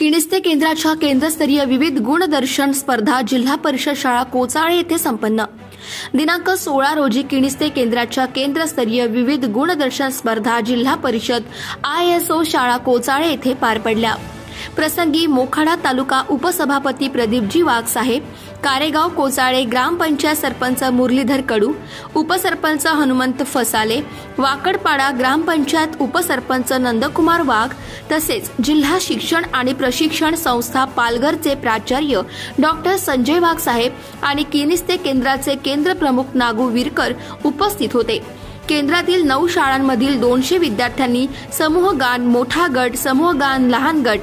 किणिस्ते केंद्राच्या केंद्रस्तरीय विविध गुणदर्शन स्पर्धा जिल्हा परिषद शाळा कोचाळे येथे संपन्न। दिनांक 16 रोजी किणिस्ते केंद्राच्या केंद्रस्तरीय विविध गुणदर्शन स्पर्धा जिल्हा परिषद ISO शाळा कोचाळे येथे पार पडल्या। प्रसंगी मोखाडा तालुका उपसभापती प्रदीपजी वाघ साहेब, कारेगाव कोचाळे ग्रामपंचायत सरपंच मुरलीधर कडू, उपसरपंच हनुमंत फसाले, वाकडपाडा ग्रामपंचायत उपसरपंच नंदकुमार वाघ तसेच जिल्हा शिक्षण आणि प्रशिक्षण संस्था पालघरचे प्राचार्य डॉक्टर संजय वाघ साहेब आणि किणिस्ते केंद्राचे केंद्र प्रमुख नागू विरकर उपस्थित होते। केंद्रातील 9 शाळांमधील 200 विद्यार्थ्यांनी समूह गान, मोठा गट, समूह गान, लहान गट,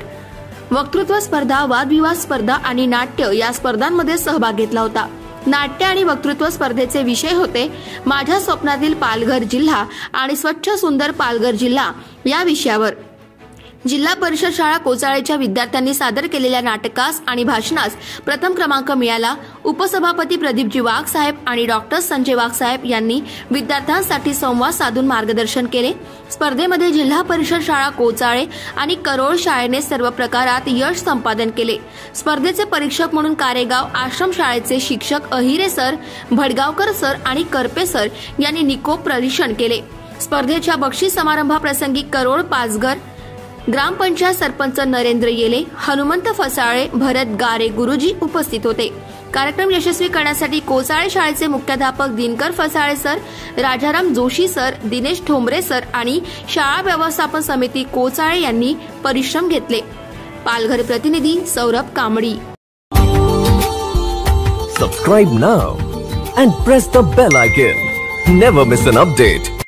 वक्तृत्व स्पर्धा, वादविवाद स्पर्धा आणि नाट्य या स्पर्धांमध्ये सहभाग घेतला होता। नाट्य आणि वक्तृत्व स्पर्धेचे विषय होते माझ्या स्वप्नातील पालघर जिल्हा आणि स्वच्छ सुंदर पालघर जिल्हा या विषयावर। जिल्हा परिषद शाळा कोचाळेच्या विद्यार्थ्यांनी सादर केलेल्या नाटकास आणि भाषणास प्रथम क्रमांक मिळाला। उपसभापती प्रदीपजी वाघ साहेब आणि डॉक्टर संजय वाघ साहेब यांनी विद्यार्थ्यांसाठी संवाद साधून मार्गदर्शन केले। स्पर्धेमध्ये जिल्हा परिषद शाळा कोचाळे आणि करोळ शाळेने सर्व प्रकारात यश संपादन केले। स्पर्धेचे परीक्षक म्हणून कारेगाव आश्रम शाळेचे शिक्षक अहिरे सर, भडगावकर सर आणि करपे सर यांनी निकोप परीक्षण केले। स्पर्धेच्या बक्षीस समारंभाप्रसंगी करोळ पाचघर ग्रामपंचायत सरपंच नरेंद्र येले, हनुमंत फसाळे, भरत गारे गुरुजी उपस्थित होते। कार्यक्रम यशस्वी करण्यासाठी कोचाळे शाळेचे मुख्याध्यापक Dinkar Phasale sir, Rajaram Joshi sir, Dinesh Thombare sir आणि शाळा व्यवस्थापन समिती कोचाळे यांनी परिश्रम घेतले। पालघर प्रतिनिधी Saurabh Kamdi. Subscribe now and press the bell icon. Never miss an update.